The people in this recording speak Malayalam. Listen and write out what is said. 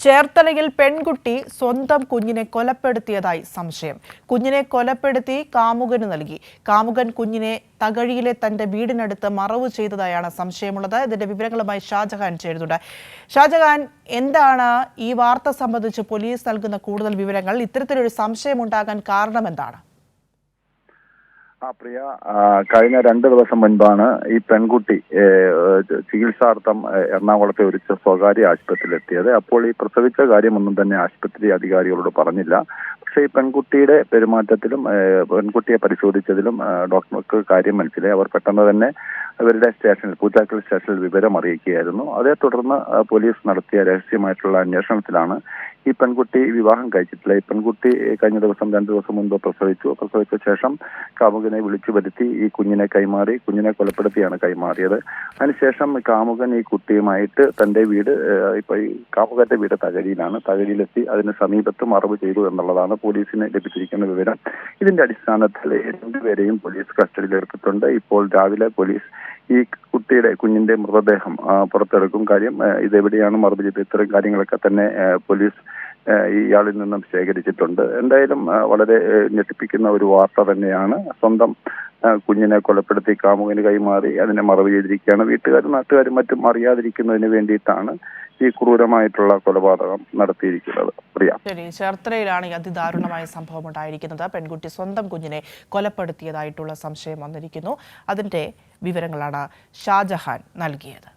ചേർത്തലയിൽ പെൺകുട്ടി സ്വന്തം കുഞ്ഞിനെ കൊലപ്പെടുത്തിയതായി സംശയം. കുഞ്ഞിനെ കൊലപ്പെടുത്തി കാമുകന് നൽകി. കാമുകൻ കുഞ്ഞിനെ തകഴിയിലെ തന്റെ വീടിനടുത്ത് മറവു ചെയ്തതായാണ് സംശയമുള്ളത്. ഇതിന്റെ വിവരങ്ങളുമായി ഷാജഹാൻ ചേരുന്നുണ്ട്. ഷാജഹാൻ, എന്താണ് ഈ വാർത്ത സംബന്ധിച്ച് പോലീസ് നൽകുന്ന കൂടുതൽ വിവരങ്ങൾ? ഇത്തരത്തിലൊരു സംശയമുണ്ടാകാൻ കാരണം എന്താണ്? പ്രിയ, കഴിഞ്ഞ 2 ദിവസം മുൻപാണ് ഈ പെൺകുട്ടി ചികിത്സാർത്ഥം എറണാകുളത്തെ ഒരു സ്വകാര്യ ആശുപത്രിയിൽ എത്തിയത്. അപ്പോൾ ഈ പ്രസവിച്ച കാര്യമൊന്നും തന്നെ ആശുപത്രി അധികാരികളോട് പറഞ്ഞില്ല. പക്ഷേ ഈ പെൺകുട്ടിയുടെ പെരുമാറ്റത്തിലും പെൺകുട്ടിയെ പരിശോധിച്ചതിലും ഡോക്ടർക്ക് കാര്യം മനസ്സിലായി. അവർ പെട്ടെന്ന് തന്നെ ഇവരുടെ സ്റ്റേഷനിൽ, പൂച്ചാക്കൽ സ്റ്റേഷനിൽ വിവരം അറിയിക്കുകയായിരുന്നു. അതേ തുടർന്ന് പോലീസ് നടത്തിയ രഹസ്യമായിട്ടുള്ള അന്വേഷണത്തിലാണ് ഈ പെൺകുട്ടി വിവാഹം കഴിച്ചിട്ടില്ല. ഈ പെൺകുട്ടി കഴിഞ്ഞ ദിവസം 2 ദിവസം മുൻപ് പ്രസവിച്ച ശേഷം കാമുകനെ വിളിച്ചു വരുത്തി ഈ കുഞ്ഞിനെ കൈമാറി, കുഞ്ഞിനെ കൊലപ്പെടുത്തിയാണ് കൈമാറിയത്. അതിനുശേഷം കാമുകൻ ഈ കുട്ടിയുമായിട്ട് തന്റെ വീട്, ഇപ്പൊ ഈ കാമുകന്റെ വീട് തകഴിയിലെത്തി അതിന് സമീപത്ത് മറവ് ചെയ്തു എന്നുള്ളതാണ് പോലീസിന് ലഭിച്ചിരിക്കുന്ന വിവരം. ഇതിന്റെ അടിസ്ഥാനത്തിൽ 2 പേരെയും പോലീസ് കസ്റ്റഡിയിലെടുത്തിട്ടുണ്ട്. ഇപ്പോൾ രാവിലെ പോലീസ് ഈ കുഞ്ഞിന്റെ മൃതദേഹം പുറത്തെടുക്കും. കാര്യം ഇതെവിടെയാണ് മറവ് ചെയ്തത്, ഇത്തരം കാര്യങ്ങളൊക്കെ തന്നെ പോലീസ് ഇയാളിൽ നിന്നും ശേഖരിച്ചിട്ടുണ്ട്. എന്തായാലും വളരെ ഞെട്ടിപ്പിക്കുന്ന ഒരു വാർത്ത തന്നെയാണ്. സ്വന്തം കുഞ്ഞിനെ കൊലപ്പെടുത്തി കാമുകന് കൈമാറി അതിനെ മറവ് ചെയ്തിരിക്കുകയാണ്. വീട്ടുകാരും നാട്ടുകാരും മറ്റും അറിയാതിരിക്കുന്നതിന് വേണ്ടിയിട്ടാണ് ഈ ക്രൂരമായിട്ടുള്ള കൊലപാതകം നടത്തിയിരിക്കുന്നത്. ശരി, ചേർത്തലയിലാണ് ഈ അതിദാരുണമായ സംഭവം ഉണ്ടായിരിക്കുന്നത്. പെൺകുട്ടി സ്വന്തം കുഞ്ഞിനെ കൊലപ്പെടുത്തിയതായിട്ടുള്ള സംശയം വന്നിരിക്കുന്നു. അതിന്റെ വിവരങ്ങളാണ് ഷാജഹാൻ നൽകിയത്.